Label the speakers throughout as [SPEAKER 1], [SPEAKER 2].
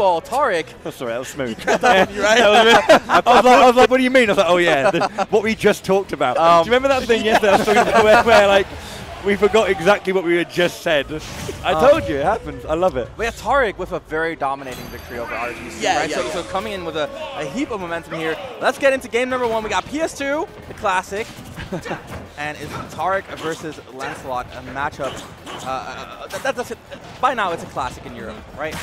[SPEAKER 1] ball, Tarik.
[SPEAKER 2] Oh, sorry, that was smooth.
[SPEAKER 3] I
[SPEAKER 2] was like, what do you mean? I was like, oh yeah, what we just talked about. Do you remember that thing yesterday I was talking about where like, we forgot exactly what we had just said. I told you, it happens. I love it.
[SPEAKER 1] We have Tarik with a very dominating victory over RGC. Right? So coming in with a heap of momentum here. Let's get into game number 1. We got PS2, the classic, and it's Tarik versus Lancelot, a matchup. That's it. By now, it's a classic in Europe, right?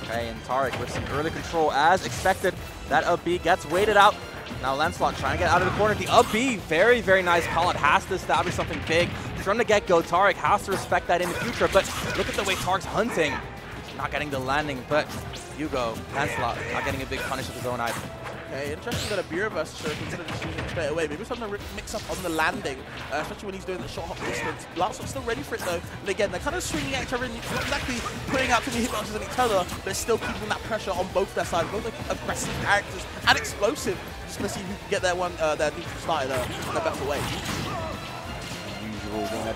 [SPEAKER 1] Okay, and Tarik with some early control as expected. That up B gets waited out. Now Lancelot trying to get out of the corner. The up B, very, very nice call. It has to establish something big from the get-go. Tarik has to respect that in the future, but look at the way Tarik's hunting. Not getting the landing, but Hugo, Lancelot, not getting a big punish with his own item.
[SPEAKER 3] Okay, interesting that a beer of us should consider just using it straight away. Maybe something to mix up on the landing, especially when he's doing the short hop distance. Lancelot's still ready for it though. And again, they're kind of swinging at each other and not exactly putting out too many hitboxes on each other, but still keeping that pressure on both their sides. Both like aggressive characters and explosive. Just gonna see who can get their neutral started in a better way.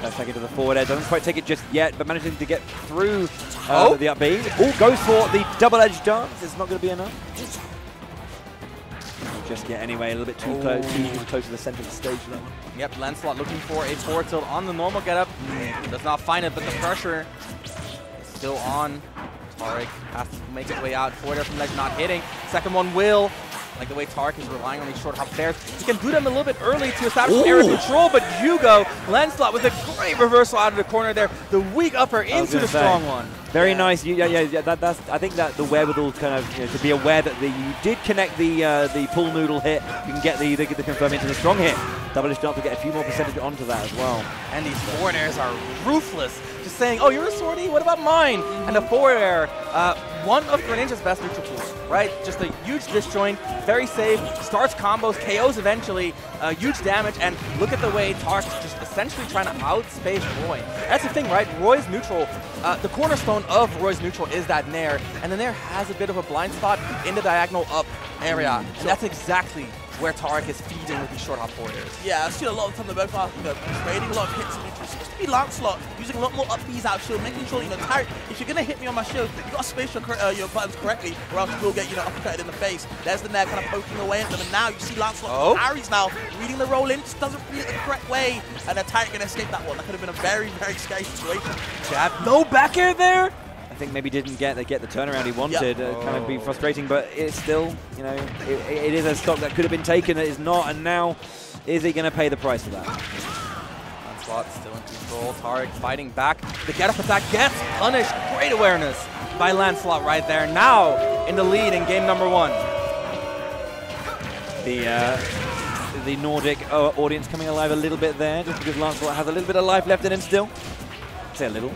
[SPEAKER 2] Dash back into the forward air, doesn't quite take it just yet, but managing to get through the up B. Goes for the double-edged dance. It's not going to be enough. Just yet anyway, a little bit too close to the center of the stage.
[SPEAKER 1] Yep, Lancelot looking for a forward tilt on the normal getup. Does not find it, but the pressure is still on. Tarik has to make his way out. Forward air from ledge not hitting. Second one will. Like the way Tarik is relying on these short hop stairs. He can do them a little bit early to establish area control, but Hugo, Lancelot with a great reversal out of the corner there. The weak upper into the strong one.
[SPEAKER 2] Very nice. That's, I think that the wherewithal kind of, to be aware that you did connect the pull noodle hit. You can get the confirm into the strong hit. Double-ish dart to get a few more percentage onto that as well.
[SPEAKER 1] And these forward airs are ruthless. Just saying, oh, you're a sortie? What about mine? And the forward air, one of Greninja's best neutral tools, right? Just a huge disjoint, very safe, starts combos, KOs eventually, huge damage, and look at the way Tarik is just essentially trying to outspace Roy. That's the thing, right? Roy's neutral, the cornerstone of Roy's neutral is that Nair, and the Nair has a bit of a blind spot in the diagonal up area, and that's exactly where Tarik is feeding with these short hop forward airs.
[SPEAKER 3] Yeah, I've seen a lot of the time they're both trading a lot of hits and neutral. It's supposed to be Lancelot using a lot more up Bs out of shield, making sure, Tarik, if you're going to hit me on my shield, you've got to space your buttons correctly, or else you will get, uppercutted in the face. There's the Nair kind of poking away at them, and now you see Lancelot parries now, reading the roll in, just doesn't read it the correct way, and then Tarik going to escape that one. That could have been a very, very scary situation.
[SPEAKER 1] Jab, no back air there!
[SPEAKER 2] I think maybe didn't get the turnaround he wanted. Kind of be frustrating, but it's still, it is a stock that could have been taken that is not, and now is he going to pay the price for that?
[SPEAKER 1] Lancelot still in control. Tarik fighting back. The get-up attack gets punished. Great awareness by Lancelot right there. Now in the lead in game number 1.
[SPEAKER 2] The Nordic audience coming alive a little bit there, just because Lancelot has a little bit of life left in him still. I'd say a little.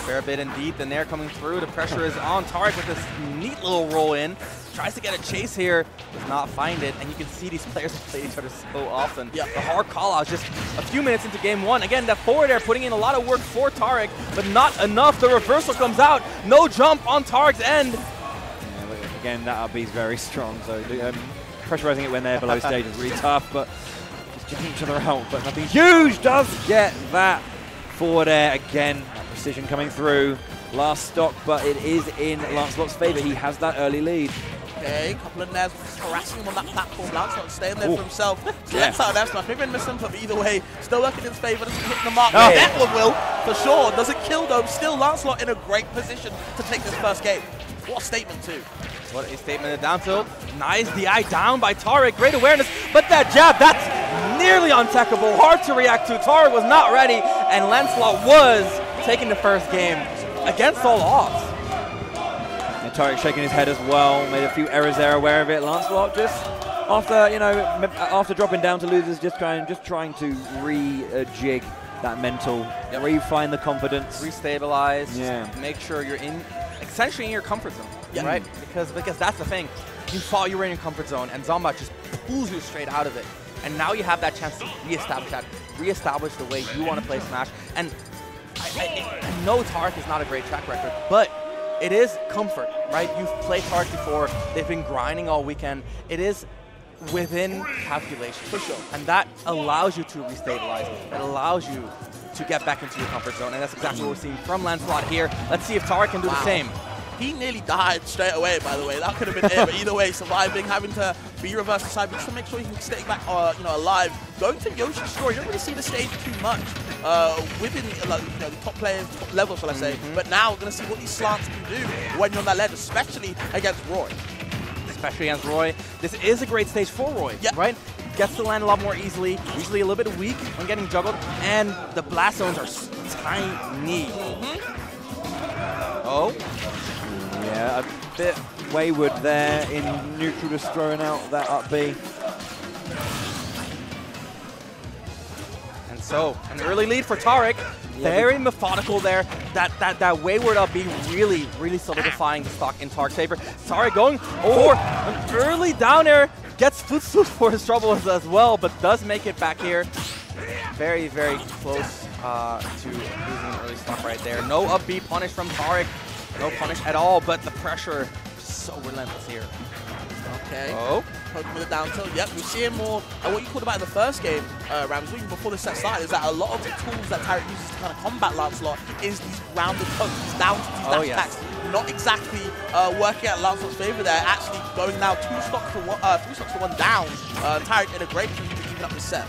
[SPEAKER 1] Fair bit indeed. The Nair coming through. The pressure is on Tarik with this neat little roll in. Tries to get a chase here. Does not find it. And you can see these players play each other so often. The hard call out just a few minutes into game 1. Again, that forward air putting in a lot of work for Tarik, but not enough. The reversal comes out. No jump on Tarik's end.
[SPEAKER 2] Yeah, again, that RB is very strong. So pressurizing it when they're below stage is really tough, but just jamming each other out. But nothing huge does get that forward air again. Precision coming through. Last stock, but it is in Lancelot's favor. He has that early lead.
[SPEAKER 3] Okay, a couple of Nairs harassing him on that platform. Lancelot staying there for himself. So that's how that's not. Maybe a missing, but either way, still working in his favor. Doesn't hit the mark. That one will, for sure. Doesn't kill though. Still Lancelot in a great position to take this first game. What a statement too.
[SPEAKER 1] What a statement of down tilt. Nice DI down by Tarik. Great awareness, but that jab, that's nearly untechable. Hard to react to. Tarik was not ready, and Lancelot was taking the first game against all odds.
[SPEAKER 2] And Tarik shaking his head as well. Made a few errors there, aware of it. Lancelot just after dropping down to losers, just trying to re-jig that mental, refine the confidence,
[SPEAKER 1] restabilize. Make sure you're essentially in your comfort zone, right? Because that's the thing. You were in your comfort zone, and Zomba just pulls you straight out of it. And now you have that chance to reestablish the way you want to play Smash. And I know Tarik is not a great track record, but it is comfort, right? You've played Tarik before. They've been grinding all weekend. It is within calculation, for sure. And that allows you to restabilize. It allows you to get back into your comfort zone, and that's exactly what we're seeing from Lancelot here. Let's see if Tarik can do the same.
[SPEAKER 3] He nearly died straight away, by the way. That could have been it, but either way, surviving, having to be reversed to side, but just to make sure he can stay back, alive. Going to Yoshi's story, you don't really see the stage too much within the top players, top level, shall I say. But now we're going to see what these slants can do when you're on that ledge, especially against Roy.
[SPEAKER 1] Especially against Roy. This is a great stage for Roy, right? Gets to land a lot more easily, usually a little bit weak when getting juggled, and the blast zones are tiny. Oh.
[SPEAKER 2] Yeah, a bit wayward there in neutral, just throwing out that up B.
[SPEAKER 1] And so, an early lead for Tarik. Very methodical there. That wayward up B really solidifying the stock in Tarik's favor. Tarik going for an early down air. Gets footstool for his troubles as well, but does make it back here. Very close to losing an early stock right there. No up B punish from Tarik. No punish at all, but the pressure is so relentless here.
[SPEAKER 3] Okay. Oh. Poking with a down tilt. Yep, we're seeing more. And what you called about in the first game, Rams, even before the set started, is that a lot of the tools that Tarik uses to kind of combat Lancelot is these grounded pokes, these down to these dash attacks. Not exactly working at Lancelot's favor there. Actually going now 3 stocks to 1 down. Tarik in a great position to even up the set.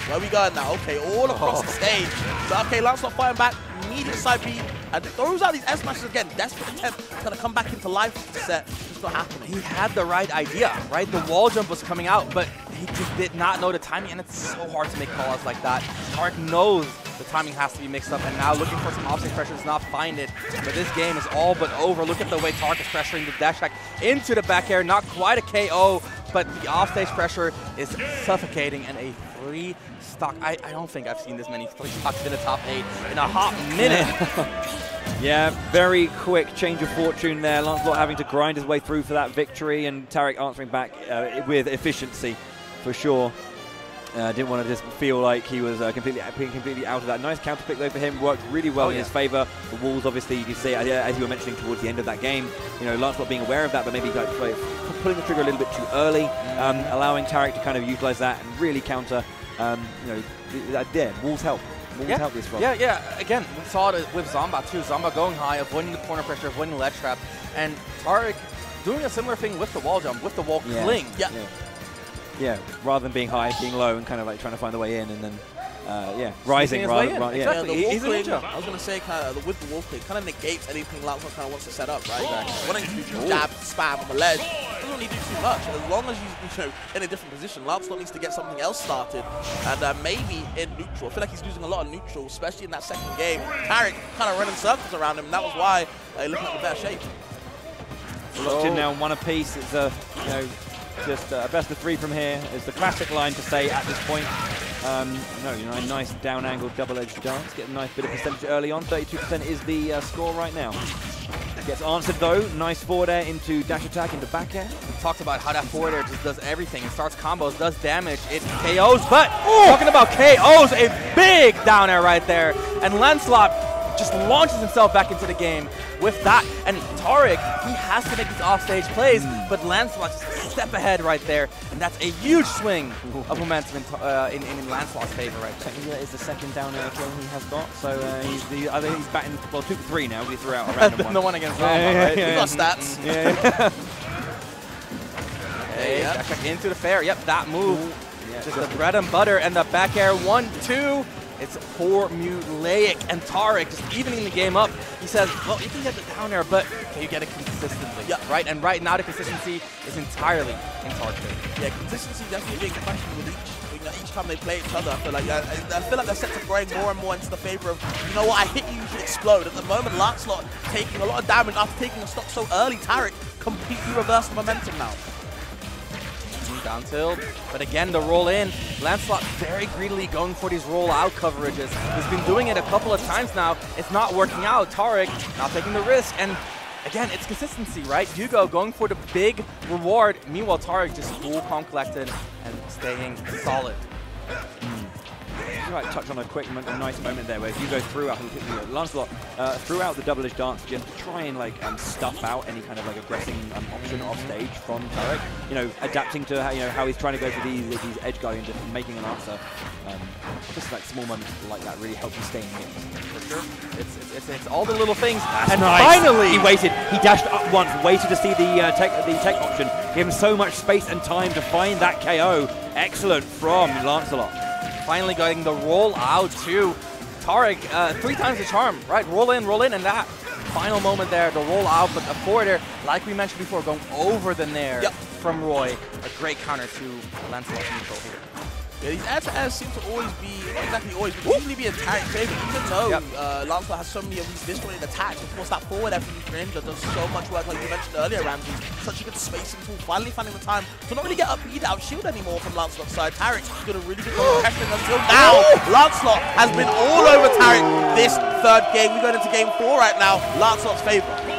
[SPEAKER 3] Where we going now? Okay, all across the stage. So, okay, Lancelot firing back. Immediate side B, and throws out these S smashes again. Desperate attempt to kind of come back into life with the set. It's not happening.
[SPEAKER 1] He had the right idea, right? The wall jump was coming out, but he just did not know the timing, and it's so hard to make callouts like that. Tarik knows the timing has to be mixed up, and now looking for some offstage pressure does not find it. But this game is all but over. Look at the way Tarik is pressuring the dash attack into the back air. Not quite a KO, but the offstage pressure is suffocating, and a 3 stock. I don't think I've seen this many 3 stocks in the top 8 in a hot minute.
[SPEAKER 2] Yeah, very quick change of fortune there. Lancelot having to grind his way through for that victory, and Tarik answering back with efficiency for sure. Didn't want to just feel like he was completely out of that. Nice counter pick though for him, worked really well in his favor. The walls, obviously, you can see, as you were mentioning towards the end of that game, Lancelot being aware of that, but maybe like pulling the trigger a little bit too early, allowing Tarik to kind of utilize that and really counter. Walls help. Walls help this run.
[SPEAKER 1] Yeah. Again, we saw it with Zomba too. Zomba going high, avoiding the corner pressure, avoiding the ledge trap, and Tarik doing a similar thing with the wall jump, with the wall cling.
[SPEAKER 2] Yeah, rather than being high, being low, and kind of like trying to find the way in, and then rising rather than
[SPEAKER 1] exactly. He's a ninja.
[SPEAKER 3] I was going to say, kind of with the wall cling, kind of negates anything Lancelot kind of wants to set up, right? Wanting to do jab, spam on the ledge, doesn't need to do too much. As long as you're in a different position, Lancelot needs to get something else started, and maybe in neutral. I feel like he's losing a lot of neutral, especially in that second game. Tarik kind of running circles around him, and that was why he looked like the better shape.
[SPEAKER 2] Locked in now, 1 apiece. It's a just a best of 3 from here is the classic line to say at this point. A nice down angle double-edged dance. Get a nice bit of percentage early on. 32% is the score right now. Gets answered though. Nice forward air into dash attack into back air.
[SPEAKER 1] We talked about how that forward air just does everything. It starts combos, does damage, it KOs, but talking about KOs, a big down air right there. And Lancelot just launches himself back into the game with that. And Tarik, he has to make these offstage plays, but Lancelot's just a step ahead right there. And that's a huge swing of momentum in Lancelot's favor right there.
[SPEAKER 2] Technically, that is the second down air kill he has got. So I think he's batting, well, 2 for 3 now. We threw out a random one.
[SPEAKER 1] The one against Valhalla, right?
[SPEAKER 3] He got stats.
[SPEAKER 1] Dash back into the fair. Yep, that move. Just the bread and butter, and the back air 1-2. It's formulaic, and Tarik just evening the game up. He says, well, you can get the down air, but can you get it consistently? Yeah, right? And right now the consistency is entirely in Tarik's favor.
[SPEAKER 3] Yeah, consistency definitely being questioned with each time they play each other. I feel like their sets are growing more and more into the favor of, you know what, I hit you, you should explode. At the moment, Lancelot taking a lot of damage after taking a stock so early. Tarik completely reversed the momentum now.
[SPEAKER 1] Down tilt, but again the roll in. Lancelot very greedily going for these roll out coverages. He's been doing it a couple of times now. It's not working out. Tarik not taking the risk, and again it's consistency, right? Hugo going for the big reward. Meanwhile Tarik just cool, calm, collected, and staying solid.
[SPEAKER 2] like touch on a nice moment there where Hugo threw out, Lancelot threw out the double-edged dance just to try and like stuff out any kind of like aggressive option off stage from Tarik. You know, adapting to how he's trying to go for these edge guarding, just making an answer. Just like small moments like that really help you stay in the game.
[SPEAKER 1] For sure. It's all the little things.
[SPEAKER 2] That's
[SPEAKER 1] and
[SPEAKER 2] nice.
[SPEAKER 1] Finally,
[SPEAKER 2] he waited. He dashed up once, waited to see the tech option. Gave him so much space and time to find that KO. Excellent from Lancelot.
[SPEAKER 1] Finally getting the roll out too. Tarik, 3 times the charm, right? Roll in, and that final moment there, the roll out, but the forward air, like we mentioned before, going over the nair from Roy. A great counter to Lancelot's neutral here.
[SPEAKER 3] Yeah, these air-to-airs seem to always be, not exactly always, but usually be a Tarik favorite, even though Lancelot has so many of these disjointed attacks. Of course, that forward air from Greninja does so much work, like you mentioned earlier, Ramsey. Such a good spacing tool, finally finding the time to not really get upbeat out shield anymore from Lancelot's side. Tarik's doing a really good job of pressuring until now. Lancelot has been all over Tarik this third game. We're going into game 4 right now. Lancelot's favorite.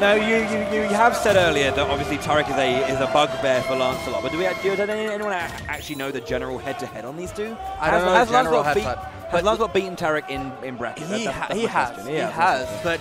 [SPEAKER 2] Now, you have said earlier that obviously Tarik is a bugbear for Lancelot, but does anyone actually know the general head-to-head on these two?
[SPEAKER 1] I don't know the general head-to-head.
[SPEAKER 2] Has Lancelot beaten Tarik in bracket?
[SPEAKER 1] He has, but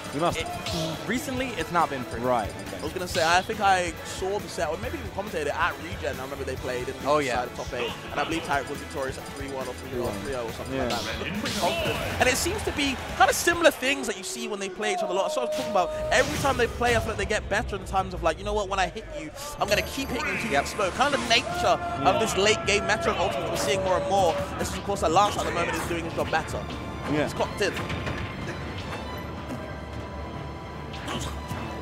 [SPEAKER 1] recently it's not been pretty.
[SPEAKER 2] Right. Okay.
[SPEAKER 3] I was going to say, I think I saw the set, or maybe even commentated at Regen. I remember they played in the side of top 8, and I believe Tarik was victorious at 3-1 or 3-0 or something like that. But pretty confident. And it seems to be kind of similar things that you see when they play each other a lot. So I was talking about every time they play, I feel like they get better in terms of like, you know what, when I hit you, I'm going to keep hitting you until you explode. Kind of the nature of this late game meta of Ultimate we're seeing more and more. This is of course that Lancelot at the moment is doing his job better.
[SPEAKER 2] Yeah.
[SPEAKER 3] He's clocked in.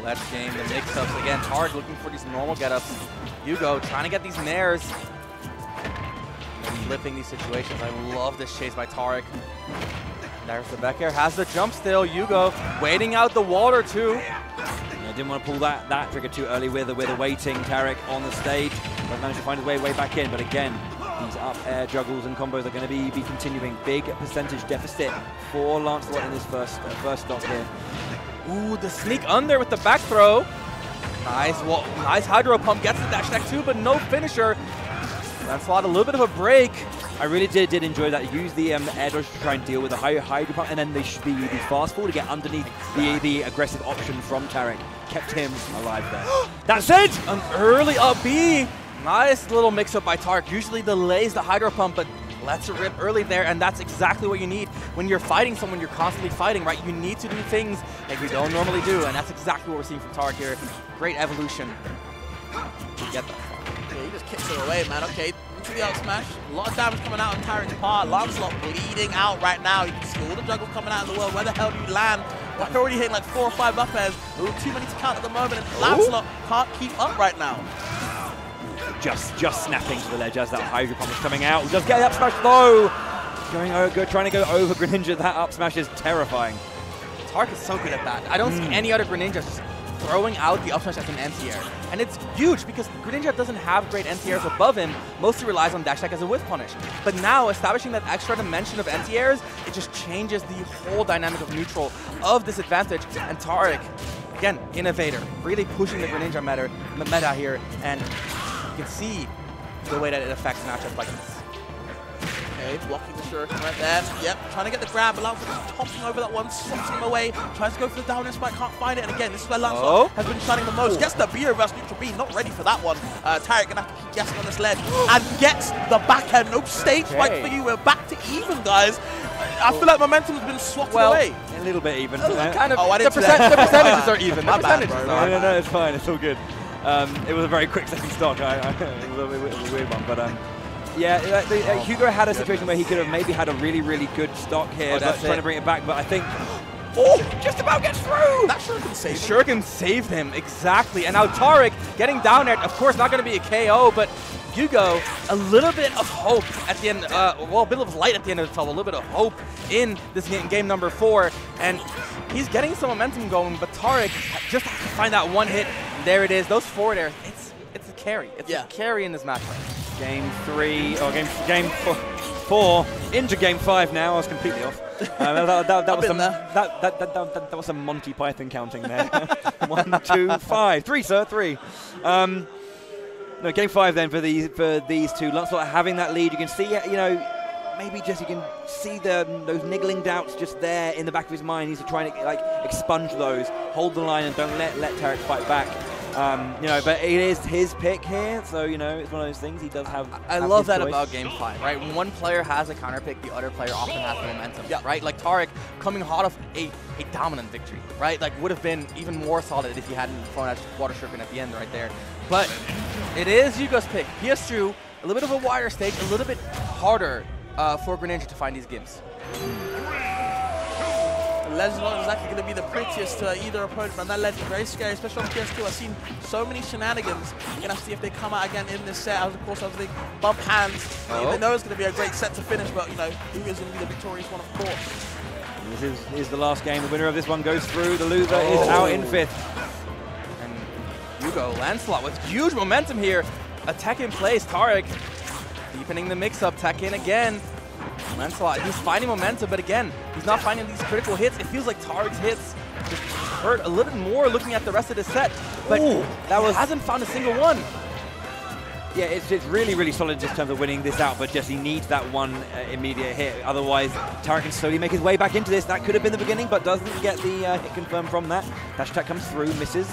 [SPEAKER 1] Let's game the mix-ups again. Tarik looking for these normal get-ups. Hugo trying to get these nairs. Flipping these situations. I love this chase by Tarik. There's the back air. Has the jump still. Hugo waiting out the water too.
[SPEAKER 2] I didn't want to pull that trigger too early with a waiting Tarik on the stage. But managed to find his way back in. But again, these up air juggles and combos are going to be continuing. Big percentage deficit for Lancelot in his first stock here.
[SPEAKER 1] Ooh, the sneak under with the back throw. Nice, nice hydro pump. Gets the dash attack too, but no finisher. Lancelot a little bit of a break.
[SPEAKER 2] I really did enjoy that. Use the air dodge to try and deal with the hydro pump, and then the fast forward to get underneath the aggressive option from Tarik. Kept him alive there. That's it!
[SPEAKER 1] An early up B. Nice little mix-up by Tarik. Usually delays the hydro pump, but lets it rip early there, and that's exactly what you need. When you're fighting someone, you're constantly fighting, right? You need to do things that you don't normally do, and that's exactly what we're seeing from Tarik here. Great evolution to get that far.
[SPEAKER 3] Yeah, he just kicks it away, man. Okay, into the out smash. A lot of damage coming out on Tarik's part. Lancelot bleeding out right now. You can see all the juggles coming out in the world. Where the hell do you land? We're already hitting like 4 or 5 up airs. A little too many to count at the moment, and Lancelot can't keep up right now.
[SPEAKER 2] Just snapping to the ledge as that hydro pump is coming out. Just get the up smash though. Trying to go over Greninja. That up smash is terrifying.
[SPEAKER 1] Tarik is so good at that. I don't see any other Greninja just throwing out the up smash as an anti-air. And it's huge because Greninja doesn't have great anti-airs above him, mostly relies on dash attack as a whiff punish. But now, establishing that extra dimension of anti-airs, it just changes the whole dynamic of neutral, of this advantage. And Tarik, again, innovator, really pushing the Greninja meta here, and you can see the way that it affects matchups like this.
[SPEAKER 3] Okay, blocking the shuriken right there. Yep, trying to get the grab, but Lancelot just topping over that one, swatting him away, tries to go for the down air spike, can't find it, and again, this is where Lancelot has been shining the most. Gets the B reverse neutral B, not ready for that one. Tarik gonna have to keep guessing on this ledge, and gets the back end. No stage fight for you, we're back to even, guys. I feel like momentum has been swatted away.
[SPEAKER 2] A little bit even.
[SPEAKER 1] Kind of, the percentages are even.
[SPEAKER 3] My bad, bro.
[SPEAKER 2] No, it's fine, it's all good. It was a very quick second stock. It was a weird one, but yeah, Hugo had a situation where he could have maybe had a really good stock here, trying to bring it back, but I think just about gets through.
[SPEAKER 3] That shuriken saved him.
[SPEAKER 1] Shuriken saved him, exactly. And now Tarik getting down there, of course not going to be a KO, but Hugo, a little bit of hope at the end, well, a bit of light at the end of the tunnel, a little bit of hope in this game number 4, and he's getting some momentum going, but Tarik just has to find that one hit. There it is, those forward airs, it's a carry. It's a carry in this matchup.
[SPEAKER 2] Game 3, or game 4, into game 5 now. I was completely off. That was some Monty Python counting there. 1, 2, 5, 3, sir, 3. No, game 5 then for these two. Lancelot having that lead. You can see, maybe just you can see those niggling doubts just there in the back of his mind. He needs to try and like expunge those, hold the line, and don't let Tarik fight back. You know, but it is his pick here, so you know it's one of those things. He does have.
[SPEAKER 1] I love that about Game 5, right? When one player has a counter pick, the other player often has the momentum, right? Like Tarik coming hot off a dominant victory, right? Like would have been even more solid if he hadn't thrown out Water Stripping at the end right there. But it is Hugo's pick. PS True, a little bit of a wider stage, a little bit harder for Greninja to find these games.
[SPEAKER 3] Ledge is not exactly going to be the prettiest to either opponent, and that ledge is very scary, especially on PS2. I've seen so many shenanigans. You're going to have to see if they come out again in this set. As of course, as they bump hands, they know it's going to be a great set to finish, but you know, Hugo's going to be the victorious one, of course.
[SPEAKER 2] This is the last game. The winner of this one goes through. The loser is out in 5th.
[SPEAKER 1] And Hugo, Lancelot with huge momentum here. A tech in place. Tarik deepening the mix-up. Tech in again. Lancelot, he's finding momentum, but again, he's not finding these critical hits. It feels like Tarik's hits just hurt a little bit more looking at the rest of the set, but hasn't found a single one.
[SPEAKER 2] Yeah, it's really, really solid in terms of winning this out, but just he needs that one immediate hit. Otherwise, Tarik can slowly make his way back into this. That could have been the beginning, but doesn't get the hit confirmed from that. Dash attack comes through, misses.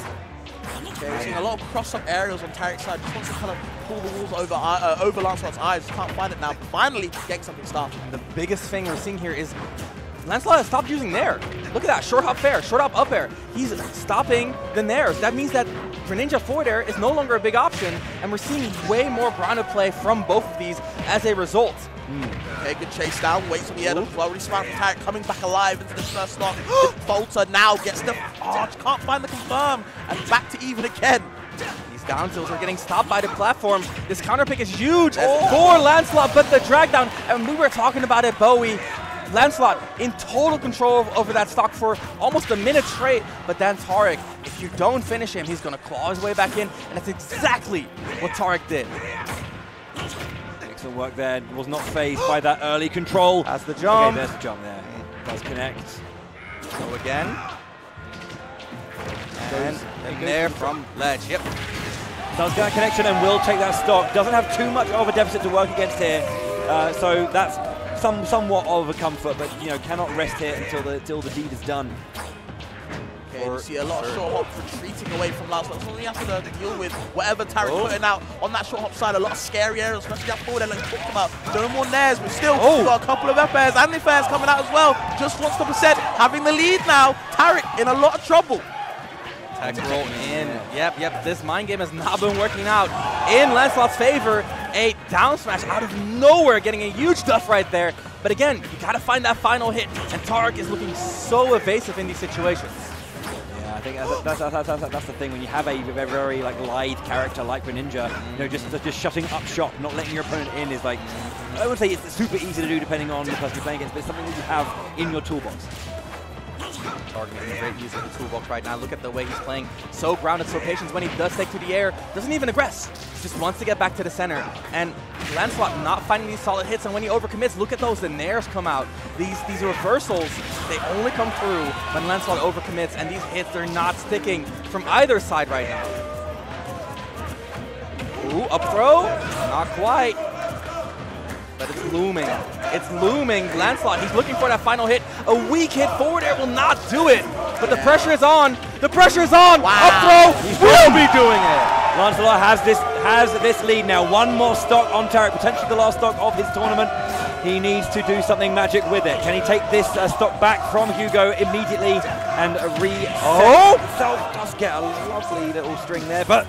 [SPEAKER 3] Okay, we're seeing a lot of cross-up aerials on Tarik's side. Just wants to kind of pull the walls over Lancelot's eyes. Can't find it now. Finally getting something started.
[SPEAKER 1] The biggest thing we're seeing here is Lancelot has stopped using Nair. Look at that, short hop fair, short hop up air. He's stopping the Nairs. That means that Greninja forward air is no longer a big option, and we're seeing way more grounded play from both of these as a result.
[SPEAKER 3] Okay, good chase down, waits on the end of the already smart from Tarik, coming back alive into the first slot. Falter now gets the can't find the confirm, and back to even again.
[SPEAKER 1] These down tilts are getting stopped by the platform. This counter pick is huge for Lancelot, but the drag down, and we were talking about it, Bowie. Lancelot in total control over that stock for almost a minute straight, but then Tarik, if you don't finish him, he's going to claw his way back in, and that's exactly what Tarik did.
[SPEAKER 2] Excellent work there. Was not phased by that early control.
[SPEAKER 1] That's the jump.
[SPEAKER 2] Okay, there's the jump there. Does connect.
[SPEAKER 1] Go again. And there from ledge. Yep.
[SPEAKER 2] Does get a connection and will take that stock. Doesn't have too much of a deficit to work against here. So that's somewhat of a comfort, but you know, cannot rest here until the deed is done.
[SPEAKER 3] Okay, you see a lot of short hops retreating away from Lancelot. So you have to deal with whatever Tarik putting out on that short hop side. A lot of scary areas, especially up forward, like we talked about. No more nairs, but still got a couple of F-airs and the fairs coming out as well. Just wants the percent, having the lead now. Tarik in a lot of trouble.
[SPEAKER 1] Tech roll in. Yep. This mind game has not been working out in Lancelot's favor. A down smash out of nowhere, getting a huge duff right there. But again, you gotta find that final hit, and Tarik is looking so evasive in these situations.
[SPEAKER 2] Yeah, I think that's the thing when you have a very like lithe character like Greninja. You know, just shutting up shop, not letting your opponent in is like, I would say it's super easy to do depending on the person you're playing against, but it's something that you have in your toolbox.
[SPEAKER 1] Tarik making a great use of the toolbox right now. Look at the way he's playing. So grounded, so patient when he does take to the air. Doesn't even aggress. Just wants to get back to the center. And Lancelot not finding these solid hits. And when he overcommits, look at those. The nairs come out. These reversals, they only come through when Lancelot overcommits. And these hits, they're not sticking from either side right now. Ooh, up throw. Not quite. But it's looming. It's looming. Lancelot, he's looking for that final hit. A weak hit forward air will not do it. But the pressure is on. The pressure is on.
[SPEAKER 3] Wow.
[SPEAKER 1] Up throw will be doing it.
[SPEAKER 2] Lancelot has this lead now. One more stock on Tarik, potentially the last stock of his tournament. He needs to do something magic with it. Can he take this stock back from Hugo immediately and reset himself? Does get a lovely little string there, but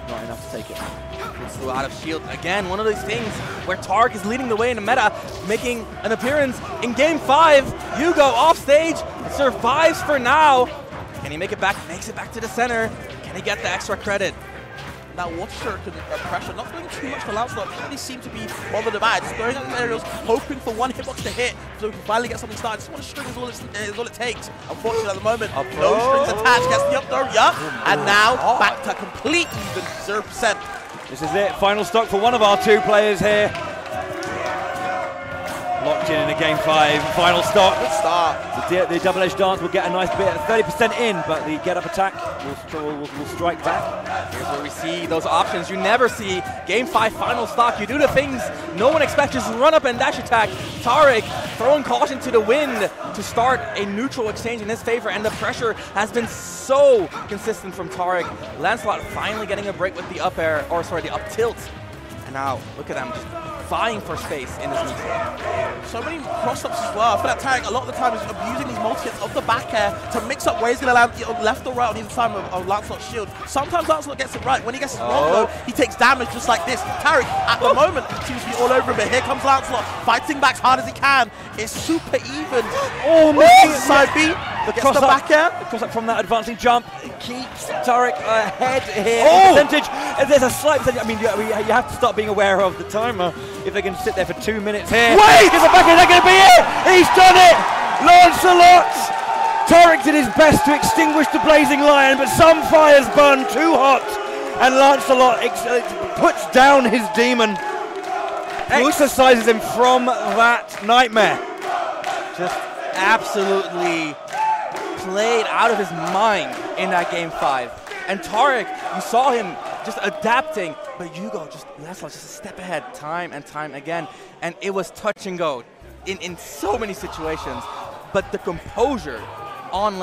[SPEAKER 2] not enough to take it.
[SPEAKER 1] Flew out of shield again. One of these things where Tarik is leading the way in the meta, making an appearance in Game 5. Hugo off stage, survives for now. Can he make it back? Makes it back to the center. Can he get the extra credit?
[SPEAKER 3] Now Water Stripping pressure, not doing too much for Lancelot. Doesn't really seem to be bothered about it. Just throwing out the aerials, hoping for one hitbox to hit, so we can finally get something started. Just one string is all it takes. Unfortunately, at the moment, no strings attached. Gets the up throw, and now back to complete even 0%.
[SPEAKER 2] This is it. Final stock for one of our two players here. Locked in a game 5, final stop.
[SPEAKER 3] Good start.
[SPEAKER 2] The double-edged dance will get a nice bit, 30% in, but the get-up attack will strike back.
[SPEAKER 1] Here's where we see those options you never see. Game 5 final stock. You do the things no one expects. Just run up and dash attack. Tarik throwing caution to the wind to start a neutral exchange in his favor, and the pressure has been so consistent from Tarik. Lancelot finally getting a break with the up air, or sorry, the up tilt. And now look at them just vying for space in this neutral.
[SPEAKER 3] So many cross-ups as well. I feel like Tarik a lot of the time is abusing these multi-hits of the back air to mix up where he's going to land left or right on either side of Lancelot's shield. Sometimes Lancelot gets it right. When he gets it wrong though, he takes damage just like this. Tarik, at the moment, seems to be all over him, but here comes Lancelot, fighting back as hard as he can. It's super even.
[SPEAKER 2] Oh, no!
[SPEAKER 3] Side B, gets the back air.
[SPEAKER 2] The cross-up from that advancing jump keeps Tarik ahead here.
[SPEAKER 3] Oh!
[SPEAKER 2] Percentage. There's a slight percentage. I mean, you have to start being aware of the timer if they can sit there for 2 minutes here.
[SPEAKER 3] Wait!
[SPEAKER 2] Give it back, is that going to be it? He's done it! Lancelot! Tarik did his best to extinguish the blazing lion, but some fires burn too hot, and Lancelot puts down his demon, exorcises him from that nightmare.
[SPEAKER 1] Just absolutely played out of his mind in that game 5. And Tarik, you saw him just adapting, but Hugo Lancelot just a step ahead time and time again. And it was touch and go in so many situations. But the composure on